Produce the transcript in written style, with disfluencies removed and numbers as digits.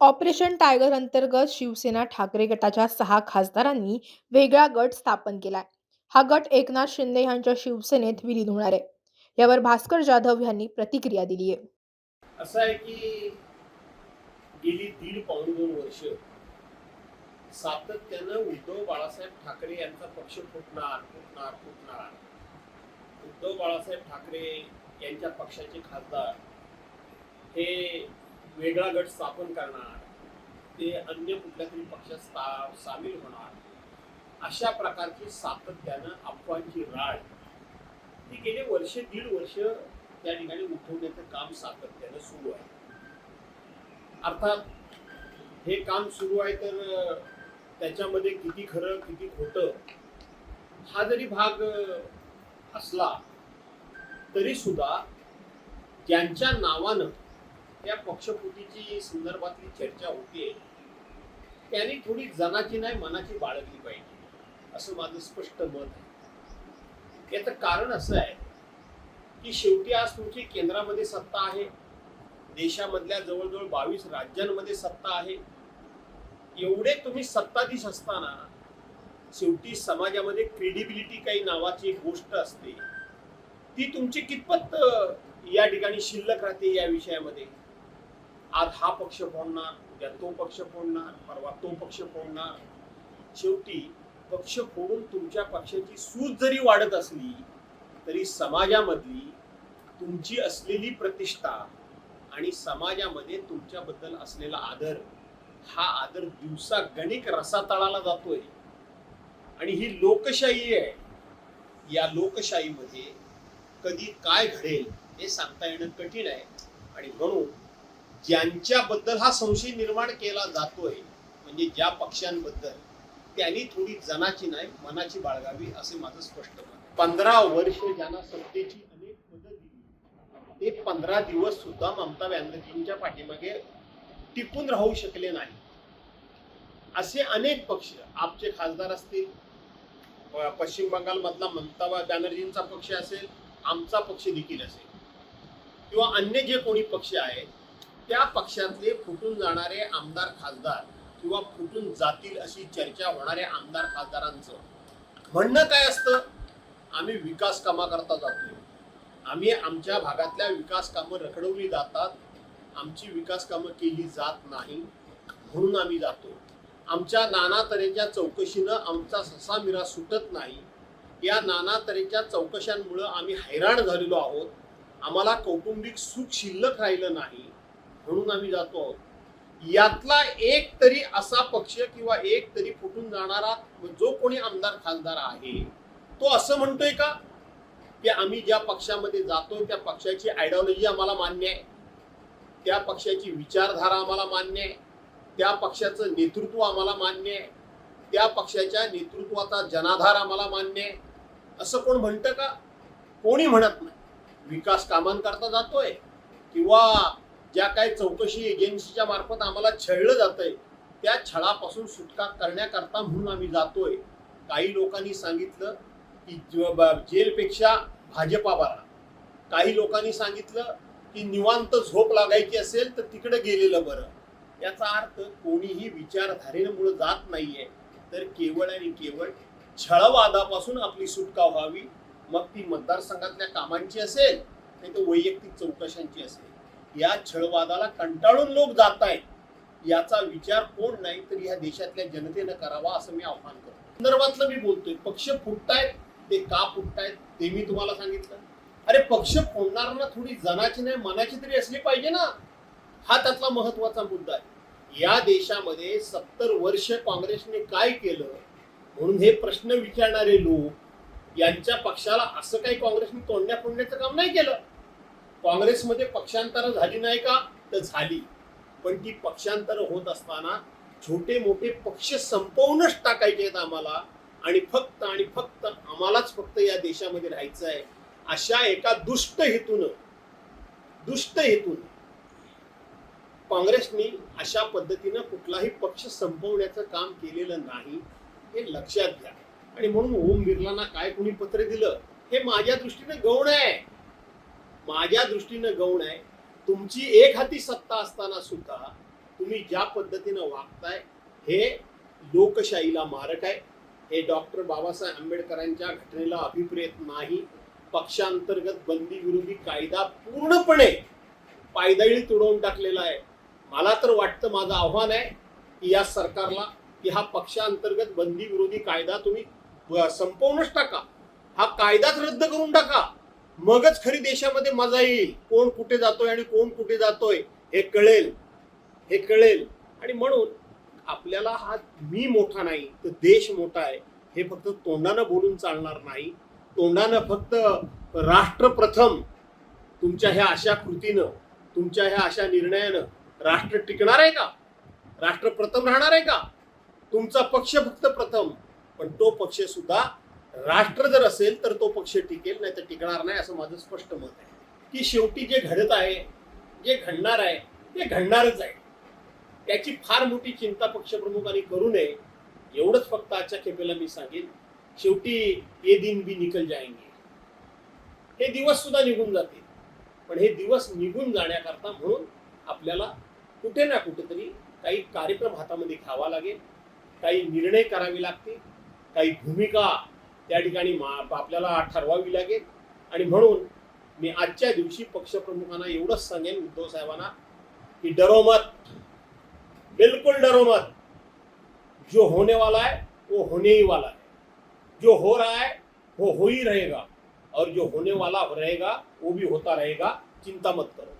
Operation tiger अंतर्गत शिवसेना ठाकरे गटाच्या 6 खासदारांनी वेगळा गट स्थापन केलाय. हा गट एकनाथ शिंदे यांच्या शिवसेनेत विलीन होणार आहे. यावर भास्कर जाधव यांनी प्रतिक्रिया दिली आहे. असं आहे की गेली दीड पाऊण 2 वर्ष सातत्यानं उद्धव बाळासाहेब ठाकरे यांचा पक्ष फुटणार. उद्धव बाळासाहेब ठाकरे यांच्या पक्षाचे खासदार हे वेगळा गट स्थापन करणार, ते अन्य कुठल्या तरी पक्षात सामील होणार, अशा प्रकारची सातत्यानं अफवांची राळ ही गेले दीड वर्ष त्या ठिकाणी उठवण्याचं काम सातत्यानं सुरू आहे. अर्थात हे काम सुरू आहे तर त्याच्यामध्ये किती खरं किती खोटं हा जरी भाग असला तरी सुद्धा ज्यांच्या नावानं या पक्षफुटीची संदर्भातली चर्चा होते त्यांनी थोडी जनाची नाही मनाची बाळगली पाहिजे, असं माझं स्पष्ट मत आहे. याचं कारण असं आहे की शेवटी आज तुमची केंद्रामध्ये सत्ता आहे, देशामधल्या जवळजवळ 22 राज्यांमध्ये सत्ता आहे. एवढे तुम्ही सत्ताधीश असताना शेवटी समाजामध्ये क्रेडिबिलिटी काही नावाची एक गोष्ट असते, ती तुमची कितपत या ठिकाणी शिल्लक राहते या विषयामध्ये. आज हा पक्ष फोडणार, उद्या तो पक्ष फोडणार, परवा तो पक्ष फोडणार. शेवटी पक्ष फोडून तुमच्या पक्षाची सूज जरी वाढत असली तरी समाजामधली तुमची असलेली प्रतिष्ठा आणि समाजामध्ये तुमच्याबद्दल असलेला आदर, हा आदर दिवसागणिक रसातळाला जातोय. आणि ही लोकशाही आहे. या लोकशाहीमध्ये कधी काय घडेल हे सांगता येणं कठीण आहे. आणि म्हणून ज्यांच्याबद्दल हा संशय निर्माण केला जातोय, म्हणजे ज्या पक्षांबद्दल, त्यांनी थोडी जनाची नाही मनाची बाळगावी, असे माझं स्पष्ट मत. 15 वर्ष ज्यांना सत्तेची अनेक पदं दिली ते 15 दिवस सुद्धा ममता बॅनर्जींच्या पाठीमागे टिकून राहू शकले नाही. असे अनेक पक्ष, आपचे खासदार असतील, पश्चिम बंगाल मधला ममता बॅनर्जींचा पक्ष असेल, आमचा पक्ष देखील असेल, किंवा अन्य जे कोणी पक्ष आहेत त्या पक्षातले फुटून जाणारे आमदार खासदार किंवा फुटून जातील अशी चर्चा होणाऱ्या आमदार खासदारांचं म्हणणं काय असतं? आम्ही विकास कामाकरता जातोय, आम्ही आमच्या भागातल्या विकास कामं रखडवली जातात, आमची विकास कामं केली जात नाही म्हणून आम्ही जातो, आमच्या नाना तऱ्हेच्या चौकशीनं आमचा ससा मिरा सुटत नाही, या नाना तऱ्हेच्या चौकशांमुळं आम्ही हैराण झालेलो आहोत, आम्हाला कौटुंबिक सुख शिल्लक राहिलं नाही म्हणून आम्ही जातो आहोत. यातला एक तरी असा पक्ष किंवा एक तरी फुटून जाणारा जो कोणी आमदार खासदार आहे तो असं म्हणतोय का की आम्ही ज्या पक्षामध्ये जातोय त्या पक्षाची आयडिओलॉजी आम्हाला मान्य आहे, त्या पक्षाची विचारधारा आम्हाला मान्य आहे, त्या पक्षाचं नेतृत्व आम्हाला मान्य आहे, त्या पक्षाच्या नेतृत्वाचा जनाधार आम्हाला मान्य आहे, असं कोण म्हणतं का? कोणी म्हणत नाही. विकास कामांकरता जातोय किंवा ज्या काही चौकशी एजन्सीच्या मार्फत आम्हाला छळलं जातंय त्या छळापासून सुटका करण्याकरता म्हणून आम्ही जातोय. काही लोकांनी सांगितलं की जेलपेक्षा भाजपा बरा, काही लोकांनी सांगितलं की निवांत झोप लागायची असेल तर तिकडे गेलेलं बरं. याचा अर्थ कोणीही विचारधारेमुळे जात नाहीये, तर केवळ आणि केवळ छळवादापासून आपली सुटका व्हावी. मग ती मतदारसंघातल्या कामांची असेल नाही तर वैयक्तिक चौकशांची असेल. या छळवादाला कंटाळून लोक जात आहेत, याचा विचार कोण नाही तर या देशातल्या जनतेनं करावा असं मी आव्हान करतो. संदर्भातलं मी बोलतोय, पक्ष फुटतायत, ते का फुटतायत ते मी तुम्हाला सांगितलं. अरे पक्ष फोडणाऱ्यांना थोडी जनाची नाही मनाची तरी असली पाहिजे ना, हा त्यातला महत्वाचा मुद्दा आहे. या देशामध्ये 70 वर्ष काँग्रेसने काय केलं म्हणून हे प्रश्न विचारणारे लोक, यांच्या पक्षाला असं काही काँग्रेसने तोडण्या फोडण्याचं काम नाही केलं. काँग्रेसमध्ये पक्षांतरं झाली नाही का? तर झाली, पण ती पक्षांतरं होत असताना छोटे मोठे पक्ष संपवूनच टाकायचे आहेत आम्हाला, आणि फक्त आम्हालाच फक्त या देशामध्ये राहायचं आहे, अशा एका दुष्ट हेतून काँग्रेसने अशा पद्धतीनं कुठलाही पक्ष संपवण्याचं काम केलेलं नाही, हे लक्षात घ्या. आणि म्हणून ओम बिर्लांना काय कोणी पत्र दिलं हे माझ्या दृष्टीने गौण आहे, तुमची एक हाती सत्ता असताना सुद्धा तुम्ही ज्या पद्धतीनं वागताय हे लोकशाहीला मारक आहे. हे डॉक्टर बाबासाहेब आंबेडकरांच्या घटनेला अभिप्रेत नाही. पक्षांतर्गत बंदी विरोधी कायदा पूर्णपणे पायदळी तुडवून टाकलेला आहे. मला तर वाटतं, माझं आव्हान आहे की या सरकारला की हा पक्षांतर्गत बंदी विरोधी कायदा तुम्ही संपवूनच टाका. हा कायदाच रद्द करून टाका. मगच खरी देशामध्ये मजा येईल. कोण कुठे जातोय आणि कोण कुठे जातोय हे कळेल. आणि म्हणून आपल्याला हा मी मोठा नाही तर देश मोठा आहे हे फक्त तोंडानं बोलून चालणार नाही. तोंडानं फक्त राष्ट्र प्रथम, तुमच्या ह्या अशा कृतीनं, तुमच्या ह्या अशा निर्णयानं राष्ट्र टिकणार आहे का? राष्ट्र प्रथम राहणार आहे का? तुमचा पक्ष फक्त प्रथम, पण तो पक्ष सुद्धा राष्ट्र जर असेल तर तो पक्ष टिकेल, नाही तर टिकणार नाही, असं माझं स्पष्ट मत आहे. की शेवटी जे घडत आहे, जे घडणार आहे ते घडणारच आहे. त्याची फार मोठी चिंता पक्षप्रमुखांनी करू नये, एवढंच फक्त आजच्या खेपेला मी सांगेन. शेवटी ये दिन भी निकल जाएंगे, हे दिवस सुद्धा निघून जातील. पण हे दिवस निघून जाण्याकरता म्हणून आपल्याला कुठे ना कुठेतरी काही कार्यक्रम हातामध्ये घ्यावा लागेल, काही निर्णय करावे लागतील, काही भूमिका त्या ठिकाणी आपल्याला ठरवावी लागेल. आणि म्हणून मी आजच्या दिवशी पक्षप्रमुखांना एवढंच सांगेन, उद्धव साहेबांना, कि डरो मत, बिल्कुल डरो मत. जो होने वाला है वो होने ही वाला है. जो हो रहा है वो हो ही रहेगा, और जो होने वाला रहेगा वो भी होता रहेगा. चिंता मत करो.